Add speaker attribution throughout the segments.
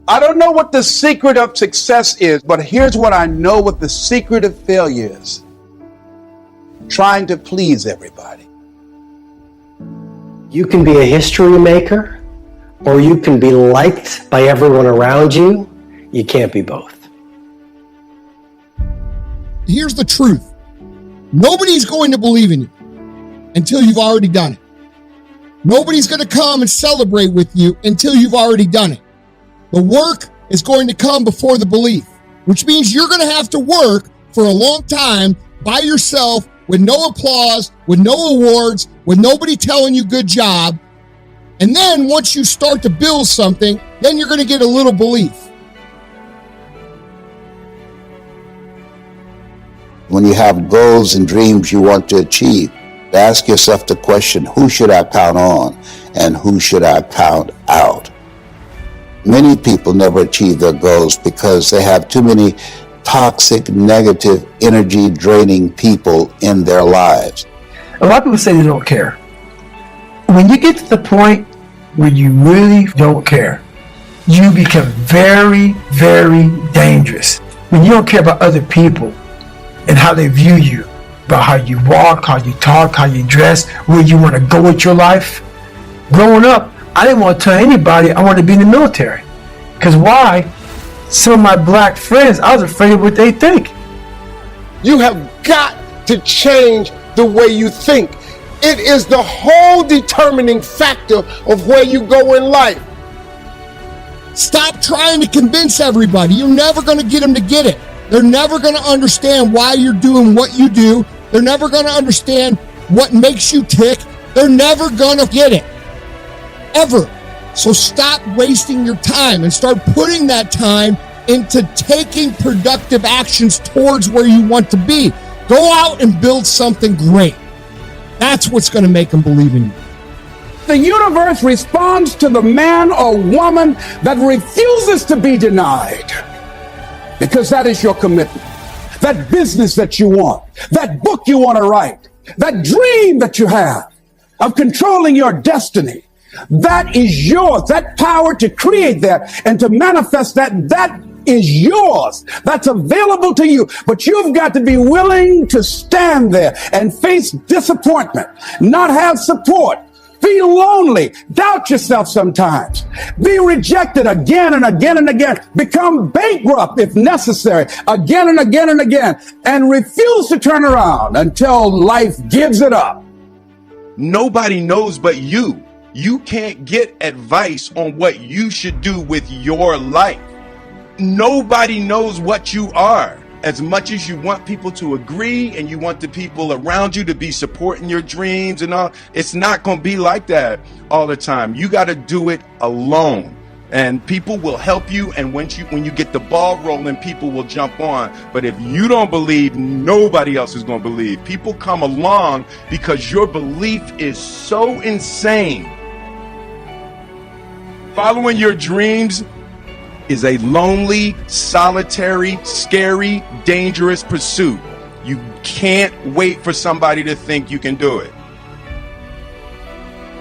Speaker 1: I don't know what the secret of success is, but here's what I know what the secret of failure is. Trying to please everybody.
Speaker 2: You can be a history maker, or you can be liked by everyone around you. You can't be both.
Speaker 3: Here's the truth. Nobody's going to believe in you until you've already done it. Nobody's going to come and celebrate with you until you've already done it. The work is going to come before the belief, which means you're going to have to work for a long time by yourself with no applause, with no awards, with nobody telling you good job. And then once you start to build something, then you're going to get a little belief.
Speaker 4: When you have goals and dreams you want to achieve, ask yourself the question, who should I count on and who should I count out? Many people never achieve their goals because they have too many toxic, negative, energy draining people in their lives.
Speaker 5: A lot of people say they don't care. When you get to the point where you really don't care, you become very, very dangerous. When you don't care about other people and how they view you, about how you walk, how you talk, how you dress, where you want to go with your life. Growing up, I didn't want to tell anybody I wanted to be in the military. Because why? Some of my black friends, I was afraid of what they think.
Speaker 6: You have got to change the way you think. It is the whole determining factor of where you go in life.
Speaker 3: Stop trying to convince everybody. You're never going to get them to get it. They're never going to understand why you're doing what you do. They're never going to understand what makes you tick. They're never going to get it. Ever. So stop wasting your time and start putting that time into taking productive actions towards where you want to be. Go out and build something great. That's what's going to make them believe in you.
Speaker 1: The universe responds to the man or woman that refuses to be denied. Because that is your commitment. That business that you want, that book you want to write, that dream that you have of controlling your destiny, that is yours. That power to create that and to manifest that is yours. That's available to you. But you've got to be willing to stand there and face disappointment, not have support. Feel lonely, doubt yourself sometimes, be rejected again and again and again, become bankrupt if necessary, again and again and again, and refuse to turn around until life gives it up.
Speaker 7: Nobody knows but you. You can't get advice on what you should do with your life. Nobody knows what you are. As much as you want people to agree and you want the people around you to be supporting your dreams and all, it's not going to be like that all the time. You got to do it alone, and people will help you. And when you get the ball rolling, people will jump on. But if you don't believe, nobody else is going to believe. People come along because your belief is so insane. Following your dreams is a lonely, solitary, scary, dangerous pursuit. You can't wait for somebody to think you can do it.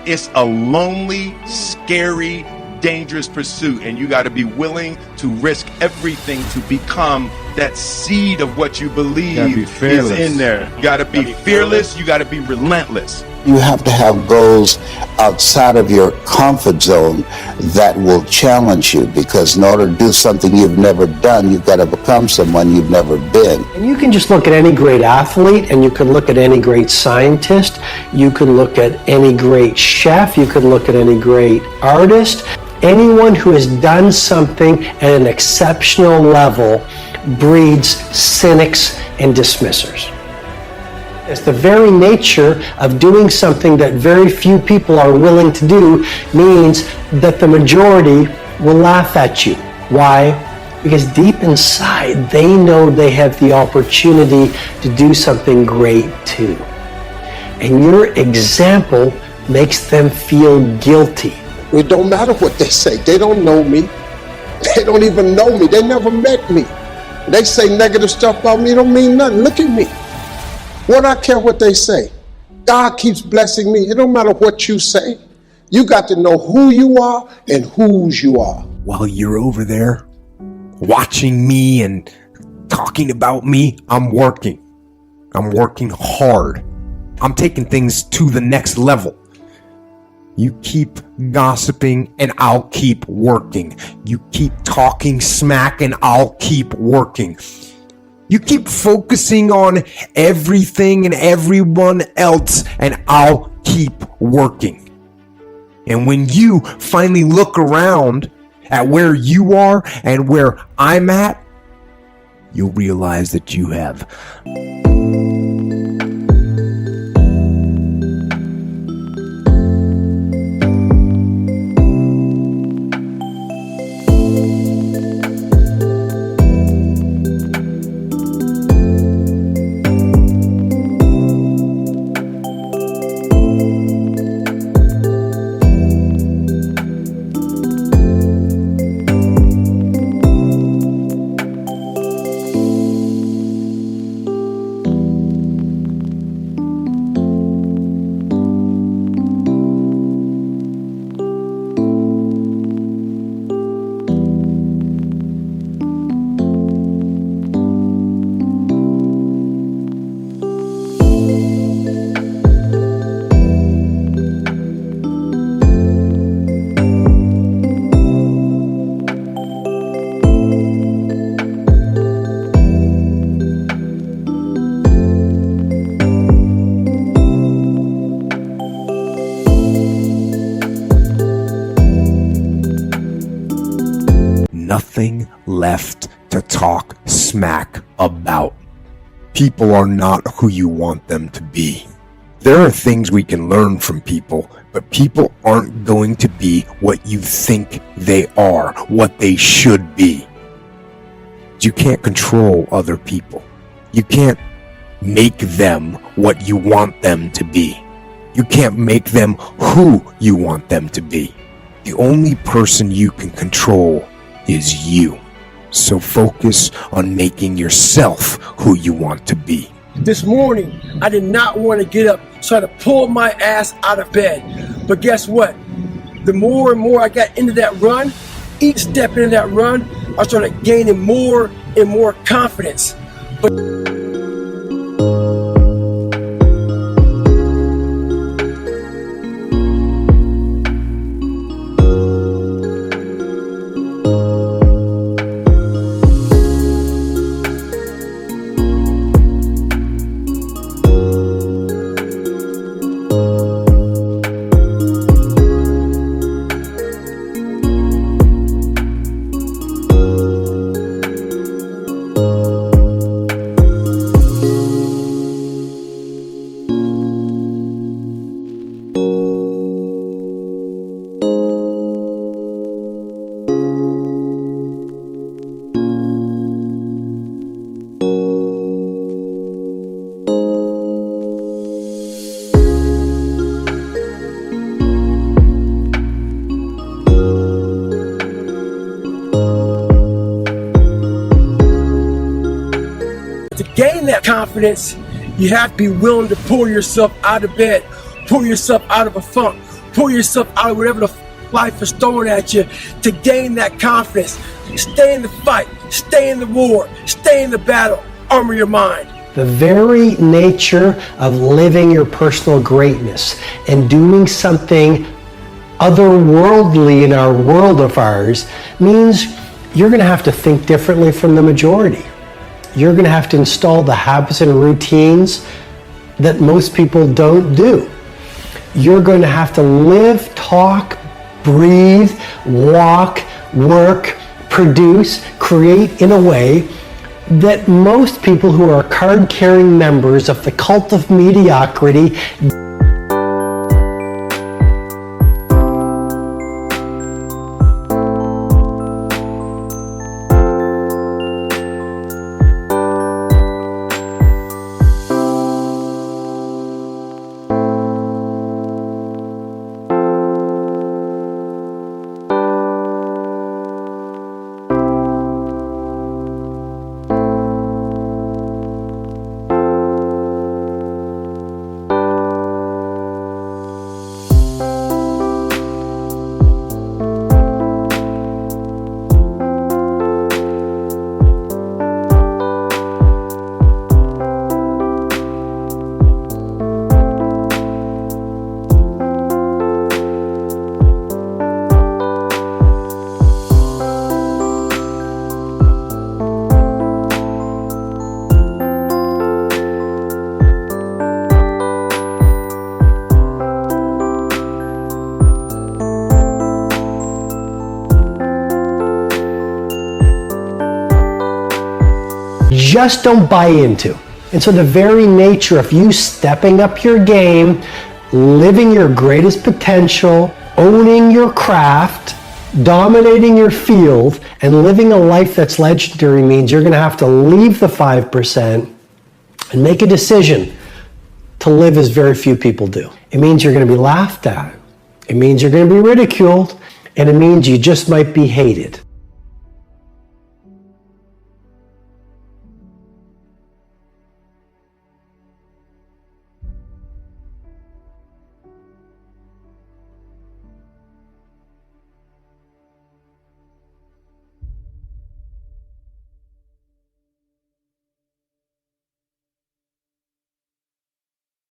Speaker 7: It's a lonely, scary, dangerous pursuit, and you got to be willing to risk everything to become that seed of what you believe is in there. You got to be fearless. You got to be relentless.
Speaker 4: You have to have goals outside of your comfort zone that will challenge you, because in order to do something you've never done, you've got to become someone you've never been.
Speaker 2: And you can just look at any great athlete, and you can look at any great scientist, you can look at any great chef, you can look at any great artist. Anyone who has done something at an exceptional level breeds cynics and dismissers. It's the very nature of doing something that very few people are willing to do means that the majority will laugh at you. Why? Because deep inside, they know they have the opportunity to do something great too. And your example makes them feel guilty.
Speaker 6: It don't matter what they say. They don't know me. They don't even know me. They never met me. They say negative stuff about me. It don't mean nothing. Look at me. What I care what they say. God keeps blessing me. It don't matter what you say. You got to know who you are and whose you are.
Speaker 8: while you're over there watching me and talking about me, I'm working. I'm working hard. I'm taking things to the next level. You keep gossiping and I'll keep working. You keep talking smack and I'll keep working. You keep focusing on everything and everyone else and I'll keep working. And when you finally look around at where you are and where I'm at, you'll realize that you have nothing left to talk smack about. People are not who you want them to be. There are things we can learn from people, but people aren't going to be what you think they are, what they should be. You can't control other people. You can't make them what you want them to be. You can't make them who you want them to be. The only person you can control is you. So focus on making yourself who you want to be.
Speaker 9: This morning, I did not want to get up, so I had to pull my ass out of bed. But guess what? The more and more I got into that run, each step into that run, I started gaining more and more confidence. But to gain that confidence, you have to be willing to pull yourself out of bed, pull yourself out of a funk, pull yourself out of whatever the life is throwing at you to gain that confidence. Stay in the fight, stay in the war, stay in the battle, armor your mind.
Speaker 2: The very nature of living your personal greatness and doing something otherworldly in our world of ours means you're going to have to think differently from the majority. You're going to have to install the habits and routines that most people don't do. You're going to have to live, talk, breathe, walk, work, produce, create in a way that most people who are card-carrying members of the cult of mediocrity just don't buy into. And so the very nature of you stepping up your game, living your greatest potential, owning your craft, dominating your field, and living a life that's legendary means you're going to have to leave the 5% and make a decision to live as very few people do. It means you're going to be laughed at. It means you're going to be ridiculed, and it means you just might be hated.